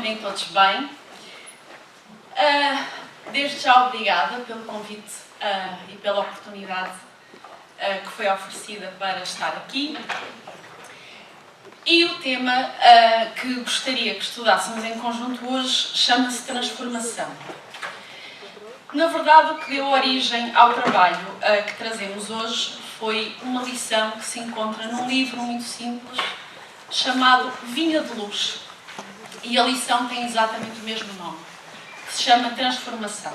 dormem todos bem. Desde já obrigada pelo convite e pela oportunidade que foi oferecida para estar aqui. E o tema que gostaria que estudássemos em conjunto hoje chama-se transformação. Na verdade, o que deu origem ao trabalho que trazemos hoje foi uma lição que se encontra num livro muito simples chamado Vinha de Luz. E a lição tem exatamente o mesmo nome, que se chama Transformação.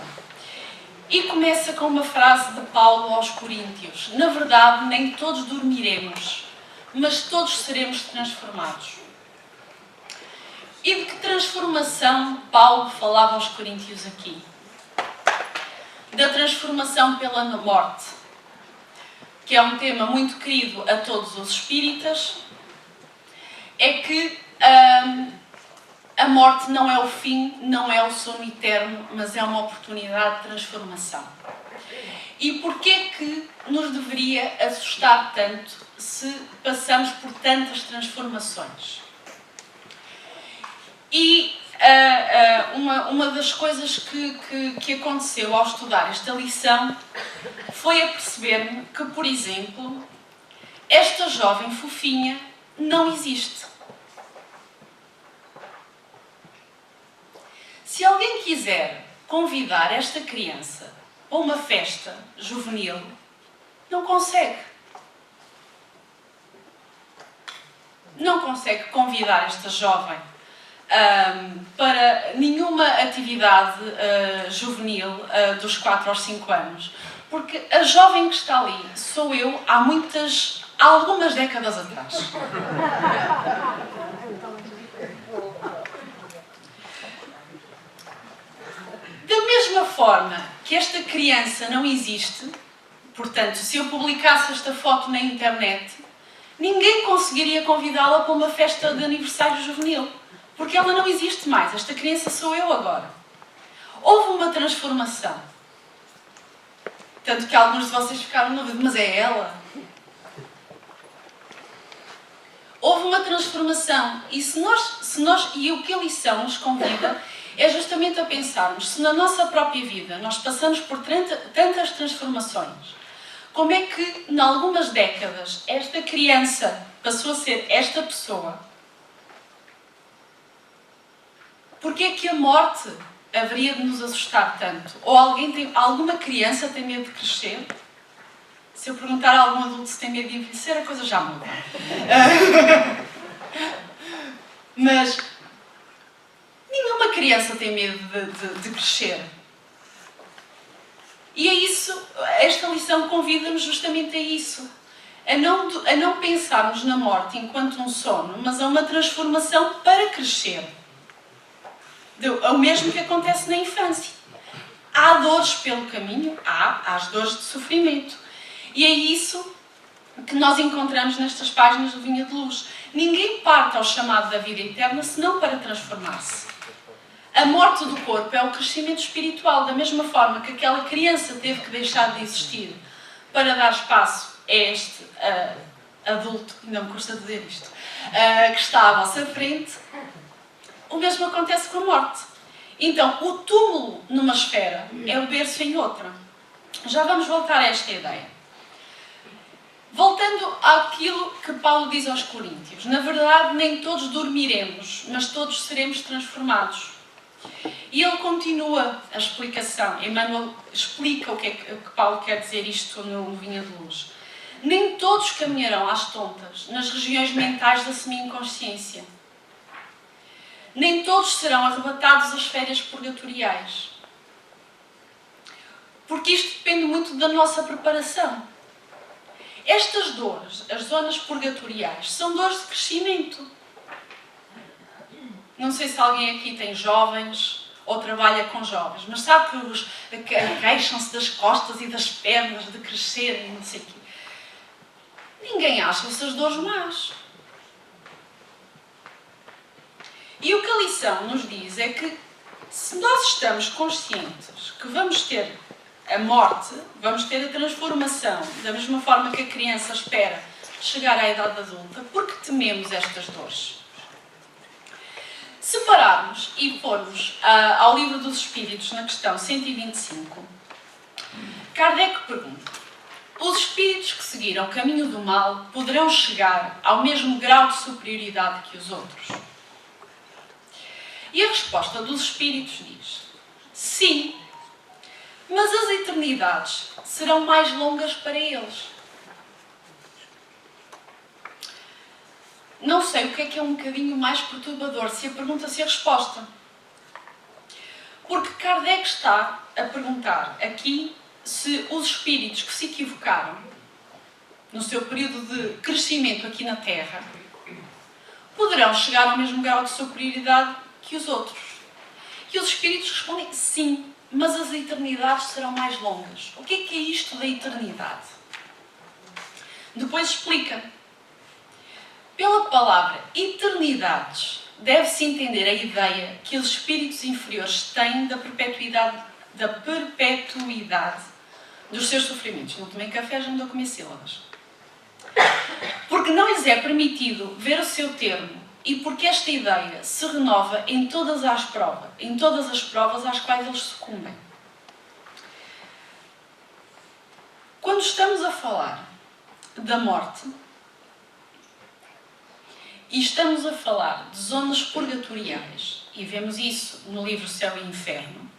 E começa com uma frase de Paulo aos Coríntios: na verdade, nem todos dormiremos, mas todos seremos transformados. E de que transformação Paulo falava aos Coríntios aqui? Da transformação pela morte, que é um tema muito querido a todos os espíritas. É que a morte não é o fim, não é o sono eterno, mas é uma oportunidade de transformação. E porquê que nos deveria assustar tanto se passamos por tantas transformações? E uma das coisas que aconteceu ao estudar esta lição foi aperceber-me que, por exemplo, esta jovem fofinha não existe. Se alguém quiser convidar esta criança a uma festa juvenil, não consegue. Não consegue convidar esta jovem para nenhuma atividade juvenil dos 4 aos 5 anos. Porque a jovem que está ali sou eu há algumas décadas atrás. Da mesma forma que esta criança não existe, portanto, se eu publicasse esta foto na internet, ninguém conseguiria convidá-la para uma festa de aniversário juvenil, porque ela não existe mais. Esta criança sou eu agora. Houve uma transformação. Tanto que alguns de vocês ficaram na dúvida, mas é ela? Houve uma transformação. E o que a lição nos convida é justamente a pensarmos, se na nossa própria vida nós passamos por tantas transformações, como é que, em algumas décadas, esta criança passou a ser esta pessoa? Porquê é que a morte haveria de nos assustar tanto? Ou alguma criança tem medo de crescer? Se eu perguntar a algum adulto se tem medo de envelhecer, a coisa já muda. Mas nenhuma criança tem medo de crescer. E é isso, esta lição convida-nos justamente a isso. A não pensarmos na morte enquanto um sono, mas a uma transformação para crescer. É o mesmo que acontece na infância. Há dores pelo caminho, há as dores de sofrimento. E é isso que nós encontramos nestas páginas do Vinha de Luz. Ninguém parte ao chamado da vida eterna senão para transformar-se. A morte do corpo é o crescimento espiritual, da mesma forma que aquela criança teve que deixar de existir para dar espaço a este adulto, não me custa dizer isto, que está à vossa frente. O mesmo acontece com a morte. Então, o túmulo numa esfera é o berço em outra. Já vamos voltar a esta ideia. Voltando àquilo que Paulo diz aos Coríntios. Na verdade, nem todos dormiremos, mas todos seremos transformados. E ele continua a explicação. Emmanuel explica o que é que Paulo quer dizer isto no Vinha de Luz. Nem todos caminharão às tontas, nas regiões mentais da semi-inconsciência. Nem todos serão arrebatados às férias purgatoriais. Porque isto depende muito da nossa preparação. Estas dores, as zonas purgatoriais, são dores de crescimento. Não sei se alguém aqui tem jovens ou trabalha com jovens, mas sabe que queixam-se das costas e das pernas de crescerem, não sei o quê. Ninguém acha essas dores más. E o que a lição nos diz é que, se nós estamos conscientes que vamos ter a morte, vamos ter a transformação, da mesma forma que a criança espera chegar à idade adulta, porque tememos estas dores? Se pararmos e formos ao Livro dos Espíritos, na questão 125, Kardec pergunta: os espíritos que seguiram o caminho do mal poderão chegar ao mesmo grau de superioridade que os outros? E a resposta dos espíritos diz: sim, mas as eternidades serão mais longas para eles. Não sei o que é um bocadinho mais perturbador, se a pergunta, se a resposta. Porque Kardec está a perguntar aqui se os espíritos que se equivocaram no seu período de crescimento aqui na Terra poderão chegar ao mesmo grau de superioridade que os outros. E os espíritos respondem: sim, mas as eternidades serão mais longas. O que é isto da eternidade? Depois explica. Pela palavra eternidades, deve-se entender a ideia que os espíritos inferiores têm da perpetuidade dos seus sofrimentos. Não tomei café, já não estou a comer sílabas. Porque não lhes é permitido ver o seu termo e porque esta ideia se renova em todas as provas às quais eles sucumbem. Quando estamos a falar da morte, e estamos a falar de zonas purgatoriais, e vemos isso no livro Céu e Inferno,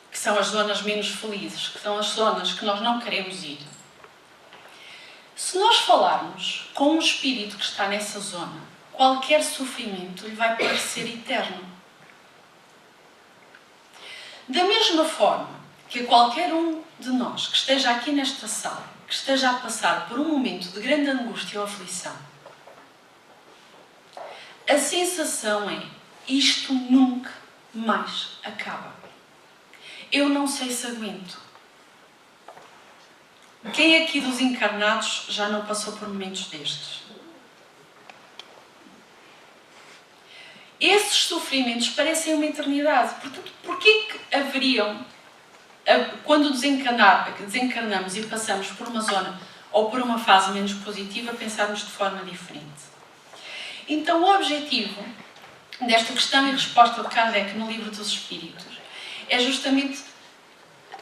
que são as zonas menos felizes, que são as zonas que nós não queremos ir. Se nós falarmos com um espírito que está nessa zona, qualquer sofrimento lhe vai parecer eterno. Da mesma forma que qualquer um de nós que esteja aqui nesta sala, que esteja a passar por um momento de grande angústia ou aflição, a sensação é: isto nunca mais acaba. Eu não sei se aguento. Quem aqui dos encarnados já não passou por momentos destes? Esses sofrimentos parecem uma eternidade. Portanto, porquê que haveriam, quando desencarnamos e passamos por uma zona ou por uma fase menos positiva, pensarmos de forma diferente? Então, o objetivo desta questão e resposta de Kardec no Livro dos Espíritos é justamente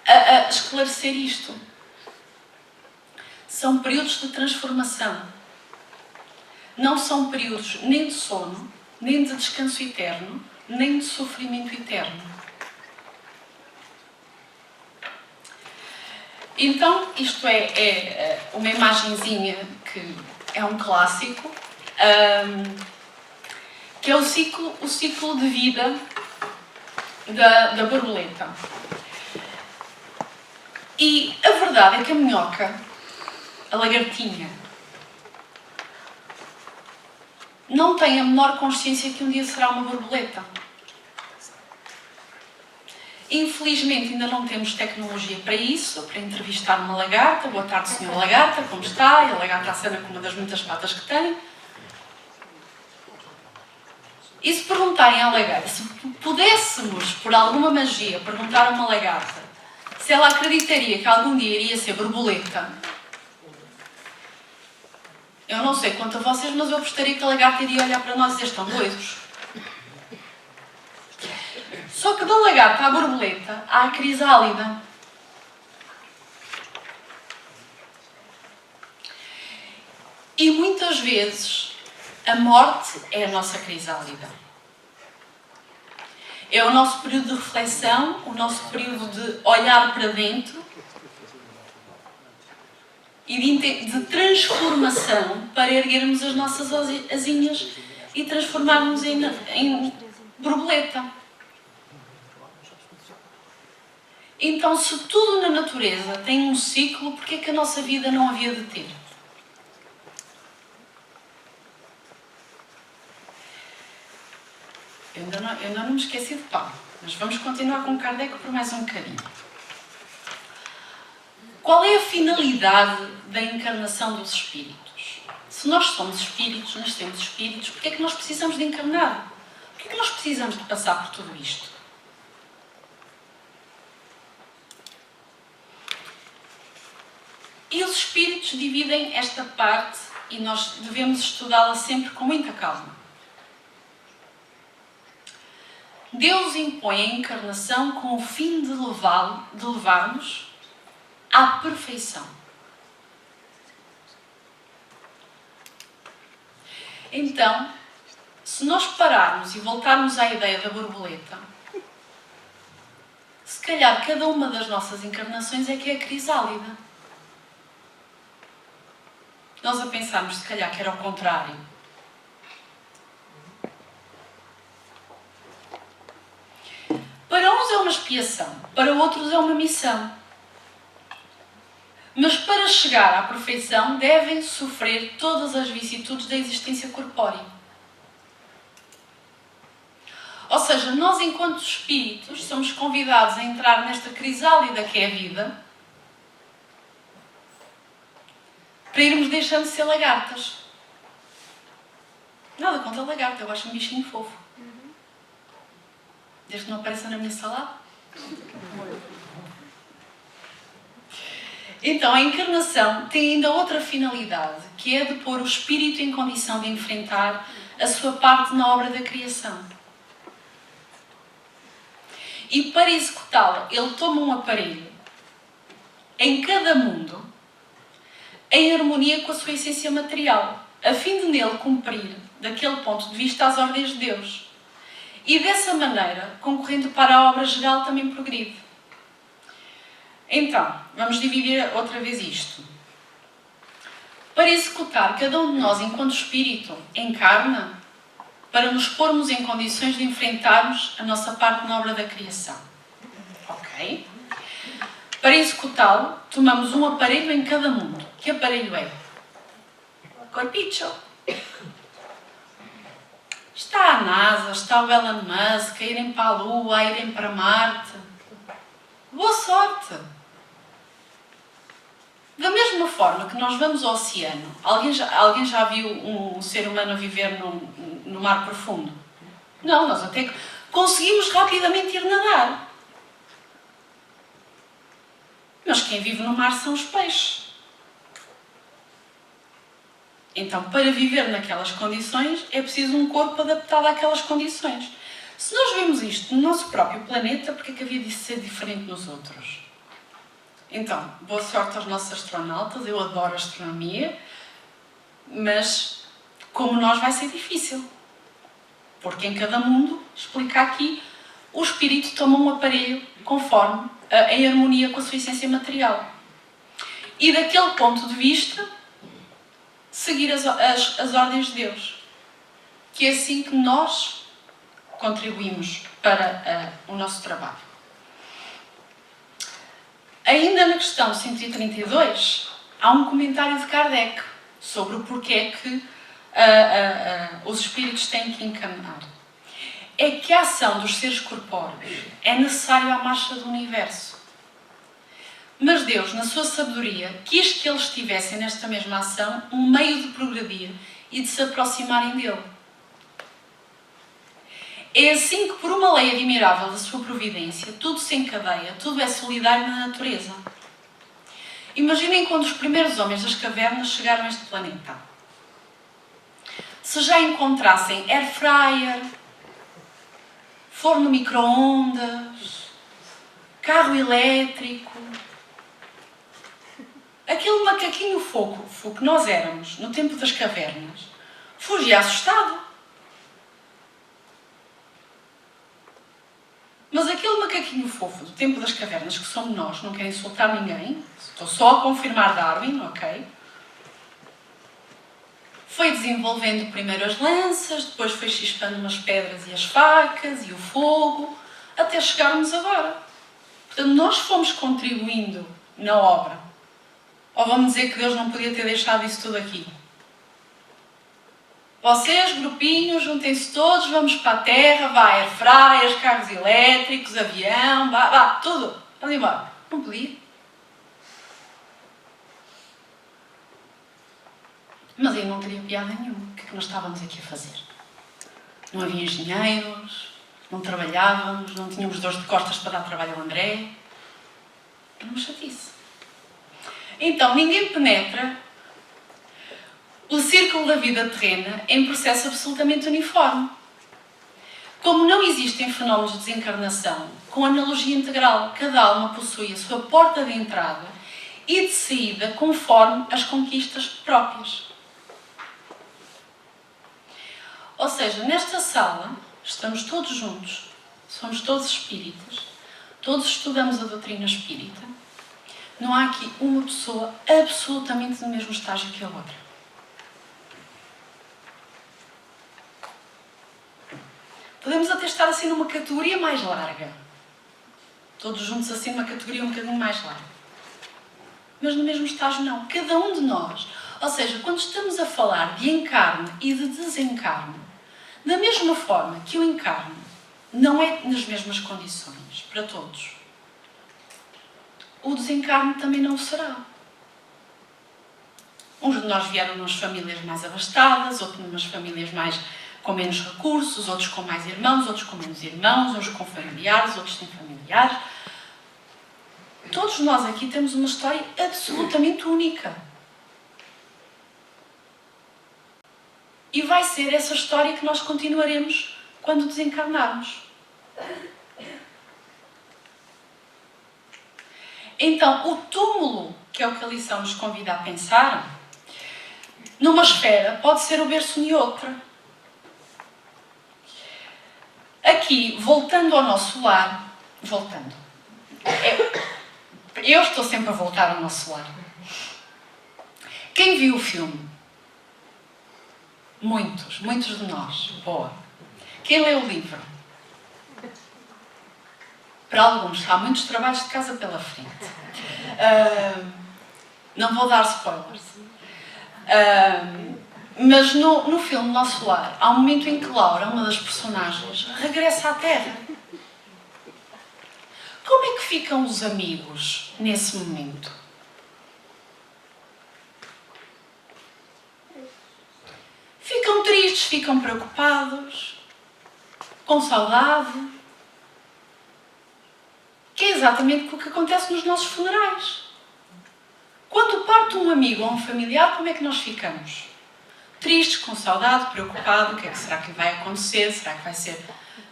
a esclarecer isto. São períodos de transformação. Não são períodos nem de sono, nem de descanso eterno, nem de sofrimento eterno. Então, isto é uma imagenzinha que é um clássico, que é o ciclo de vida da borboleta. E a verdade é que a minhoca, a lagartinha, não tem a menor consciência que um dia será uma borboleta. Infelizmente ainda não temos tecnologia para isso, para entrevistar uma lagarta. Boa tarde, senhora lagarta, como está? E a lagarta acena com uma das muitas patas que tem. E se perguntarem à lagarta, se pudéssemos, por alguma magia, perguntar a uma lagarta se ela acreditaria que algum dia iria ser borboleta, eu não sei quanto a vocês, mas eu apostaria que a lagarta iria olhar para nós e dizer: estão doidos. Só que da lagarta à borboleta há a crisálida. E muitas vezes a morte é a nossa crisálida. É o nosso período de reflexão, o nosso período de olhar para dentro e de transformação para erguermos as nossas asinhas e transformarmos em borboleta. Então, se tudo na natureza tem um ciclo, por que é que a nossa vida não havia de ter? Eu ainda não me esqueci de pau, mas vamos continuar com Kardec por mais um bocadinho. Qual é a finalidade da encarnação dos espíritos? Se nós somos espíritos, nascemos espíritos, por que é que nós precisamos de encarnar? Por que é que nós precisamos de passar por tudo isto? E os espíritos dividem esta parte e nós devemos estudá-la sempre com muita calma. Deus impõe a encarnação com o fim de levar-nos à perfeição. Então, se nós pararmos e voltarmos à ideia da borboleta, se calhar cada uma das nossas encarnações é que é a crisálida. Nós a pensarmos, se calhar, que era o contrário. Para uns é uma expiação, para outros é uma missão. Mas para chegar à perfeição devem sofrer todas as vicissitudes da existência corpórea. Ou seja, nós enquanto espíritos somos convidados a entrar nesta crisálida que é a vida, para irmos deixando de ser lagartas. Nada contra a lagarta, eu acho um bichinho fofo. Desde que não apareça na minha salada. Então, a encarnação tem ainda outra finalidade, que é de pôr o espírito em condição de enfrentar a sua parte na obra da criação. E para executá-la, ele toma um aparelho em cada mundo, em harmonia com a sua essência material, a fim de nele cumprir, daquele ponto de vista, as ordens de Deus. E dessa maneira, concorrendo para a obra geral, também progride. Então, vamos dividir outra vez isto. Para executar, cada um de nós, enquanto espírito, encarna para nos pormos em condições de enfrentarmos a nossa parte na obra da criação. Ok? Para executá-lo, tomamos um aparelho em cada mundo. Que aparelho é? Corpicho. Está a NASA, está o Elon Musk a irem para a Lua, a irem para Marte. Boa sorte! Da mesma forma que nós vamos ao oceano, alguém já viu um ser humano a viver no mar profundo? Não, nós até conseguimos rapidamente ir nadar. Mas quem vive no mar são os peixes. Então, para viver naquelas condições, é preciso um corpo adaptado àquelas condições. Se nós vemos isto no nosso próprio planeta, porque é que havia de ser diferente nos outros? Então, boa sorte aos nossos astronautas, eu adoro astronomia, mas como nós vai ser difícil. Porque em cada mundo, explica aqui, o espírito toma um aparelho conforme, em harmonia com a sua essência material. E daquele ponto de vista, seguir as ordens de Deus. Que é assim que nós contribuímos para o nosso trabalho. Ainda na questão 132, há um comentário de Kardec sobre o porquê que os espíritos têm que encarnar. É que a ação dos seres corpóreos é necessária à marcha do universo. Mas Deus, na sua sabedoria, quis que eles tivessem nesta mesma ação um meio de progredir e de se aproximarem dele. É assim que, por uma lei admirável da sua providência, tudo se encadeia, tudo é solidário na natureza. Imaginem quando os primeiros homens das cavernas chegaram a este planeta. Se já encontrassem air fryer, forno micro-ondas, carro elétrico, aquele macaquinho fofo que nós éramos no tempo das cavernas, fugia assustado. Mas aquele macaquinho fofo do tempo das cavernas, que somos nós, não quero insultar ninguém, estou só a confirmar Darwin, ok? Foi desenvolvendo primeiro as lanças, depois foi chispando as pedras e as facas e o fogo, até chegarmos agora. Portanto, nós fomos contribuindo na obra. Ou vamos dizer que Deus não podia ter deixado isso tudo aqui? Vocês, grupinhos, juntem-se todos, vamos para a terra, vá, airfryers, carros elétricos, avião, vá, tudo. Vamos embora. Não podia. Mas aí não teria piada nenhuma. O que é que nós estávamos aqui a fazer? Não havia engenheiros, não trabalhávamos, não tínhamos dores de costas para dar trabalho ao André. Era uma chatice. Então, ninguém penetra o círculo da vida terrena em processo absolutamente uniforme. Como não existem fenómenos de desencarnação, com analogia integral, cada alma possui a sua porta de entrada e de saída conforme as conquistas próprias. Ou seja, nesta sala estamos todos juntos, somos todos espíritas, todos estudamos a doutrina espírita. Não há aqui uma pessoa absolutamente no mesmo estágio que a outra. Podemos até estar assim numa categoria mais larga. Todos juntos assim numa categoria um bocadinho mais larga. Mas no mesmo estágio não. Cada um de nós. Ou seja, quando estamos a falar de encarne e de desencarne, da mesma forma que o encarne não é nas mesmas condições para todos, o desencarne também não o será. Uns de nós vieram nas famílias mais abastadas, outros numas famílias com menos recursos, outros com mais irmãos, outros com menos irmãos, uns com familiares, outros sem familiares. Todos nós aqui temos uma história absolutamente única. E vai ser essa história que nós continuaremos quando desencarnarmos. Então, o túmulo, que é o que a lição nos convida a pensar, numa esfera pode ser o berço de outra. Aqui, voltando ao nosso lar, eu estou sempre a voltar ao nosso lar. Quem viu o filme? Muitos de nós. Boa. Quem leu o livro? Para alguns, há muitos trabalhos de casa pela frente. Não vou dar spoilers. Mas no filme Nosso Lar, há um momento em que Laura, uma das personagens, regressa à Terra. Como é que ficam os amigos nesse momento? Ficam tristes, ficam preocupados, com saudade. Que é exatamente o que acontece nos nossos funerais. Quando parte um amigo ou um familiar, como é que nós ficamos? Tristes, com saudade, preocupado, o que é que será que vai acontecer? Será que vai ser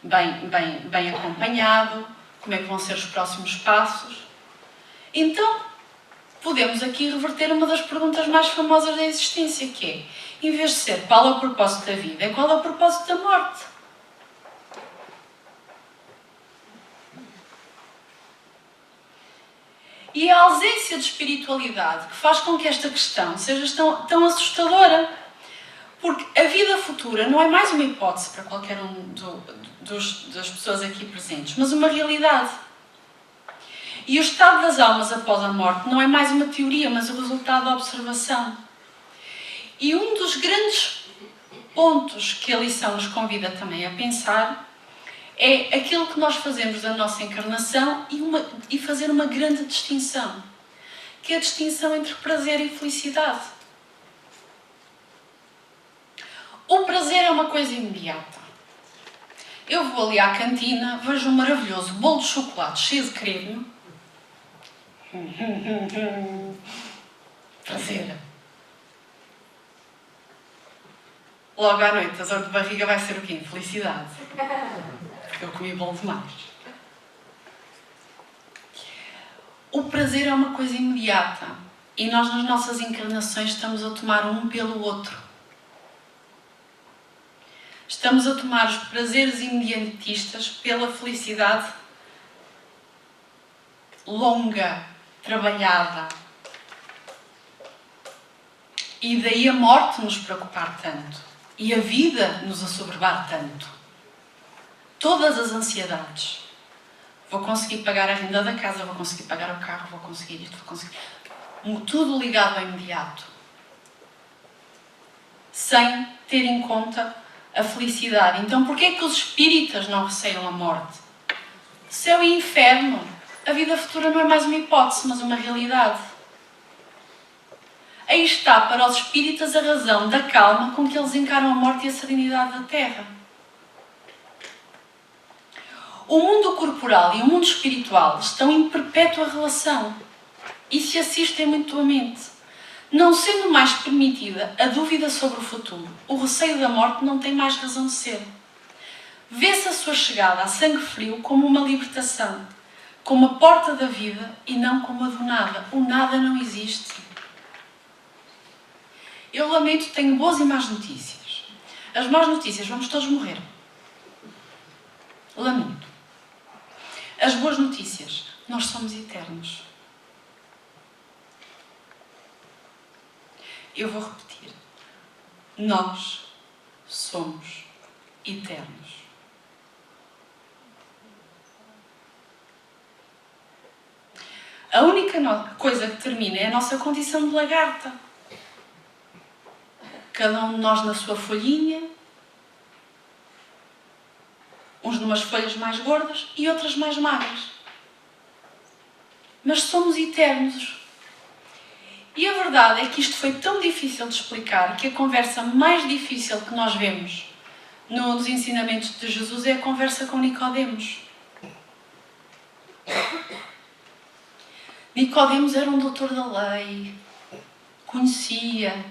bem acompanhado? Como é que vão ser os próximos passos? Então, podemos aqui reverter uma das perguntas mais famosas da existência, que é, em vez de ser qual é o propósito da vida, qual é o propósito da morte? E a ausência de espiritualidade que faz com que esta questão seja tão assustadora. Porque a vida futura não é mais uma hipótese para qualquer um das pessoas aqui presentes, mas uma realidade. E o estado das almas após a morte não é mais uma teoria, mas o resultado da observação. E um dos grandes pontos que a lição nos convida também a pensar é aquilo que nós fazemos da nossa encarnação e fazer uma grande distinção, que é a distinção entre prazer e felicidade. O prazer é uma coisa imediata. Eu vou ali à cantina, vejo um maravilhoso bolo de chocolate cheio de creme. Prazer. Logo à noite, a dor de barriga vai ser o quê? Felicidade. Porque eu comi bolo demais. O prazer é uma coisa imediata. E nós, nas nossas encarnações, estamos a tomar um pelo outro. Estamos a tomar os prazeres imediatistas pela felicidade longa, trabalhada. E daí a morte nos preocupar tanto. E a vida nos assoberbar tanto. Todas as ansiedades. Vou conseguir pagar a renda da casa, vou conseguir pagar o carro, vou conseguir isto, vou conseguir... Tudo ligado ao imediato. Sem ter em conta a felicidade. Então, porquê é que os espíritas não receiam a morte? Céu e inferno. A vida futura não é mais uma hipótese, mas uma realidade. Aí está para os espíritas a razão da calma com que eles encaram a morte e a serenidade da Terra. O mundo corporal e o mundo espiritual estão em perpétua relação e se assistem mutuamente. Não sendo mais permitida a dúvida sobre o futuro, o receio da morte não tem mais razão de ser. vê-se a sua chegada a sangue frio como uma libertação, como a porta da vida e não como a do nada. O nada não existe. Eu lamento, tenho boas e más notícias. As más notícias, vamos todos morrer. Lamento. As boas notícias, nós somos eternos. Eu vou repetir. Nós somos eternos. A única coisa que termina é a nossa condição de lagarta. Cada um de nós na sua folhinha, uns numas folhas mais gordas e outras mais magras. Mas somos eternos. E a verdade é que isto foi tão difícil de explicar que a conversa mais difícil que nós vemos nos ensinamentos de Jesus é a conversa com Nicodemos. Nicodemos era um doutor da lei, conhecia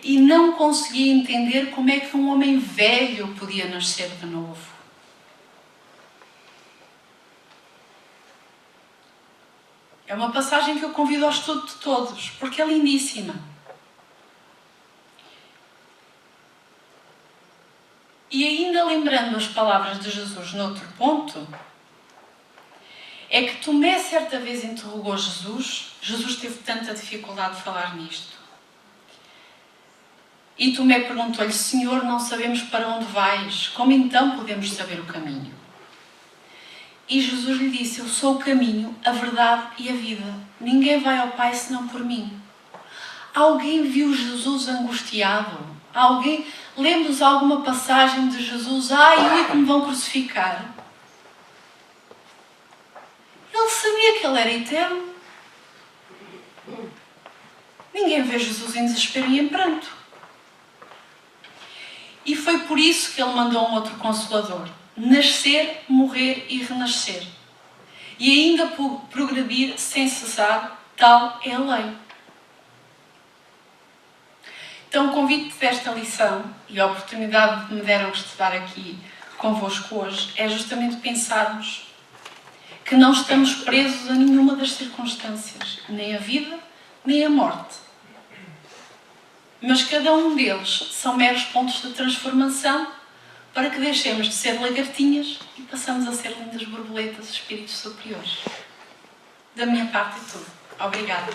e não conseguia entender como é que um homem velho podia nascer de novo. É uma passagem que eu convido ao estudo de todos, porque é lindíssima. E ainda lembrando as palavras de Jesus noutro ponto, é que Tomé certa vez interrogou Jesus. Jesus teve tanta dificuldade de falar nisto. E Tomé perguntou-lhe: Senhor, não sabemos para onde vais, como então podemos saber o caminho? E Jesus lhe disse: eu sou o caminho, a verdade e a vida. Ninguém vai ao Pai senão por mim. Alguém viu Jesus angustiado? Alguém lembra-nos alguma passagem de Jesus? Ai, ui, que me vão crucificar. Ele sabia que ele era eterno. Ninguém vê Jesus em desespero e em pranto. E foi por isso que ele mandou um outro Consolador. Nascer, morrer e renascer. E ainda progredir sem cessar, tal é a lei. Então o convite desta lição e a oportunidade que me deram de estudar aqui convosco hoje é justamente pensarmos que não estamos presos a nenhuma das circunstâncias, nem a vida, nem a morte. Mas cada um deles são meros pontos de transformação para que deixemos de ser lagartinhas e passamos a ser lindas borboletas, espíritos superiores. Da minha parte é tudo. Obrigada.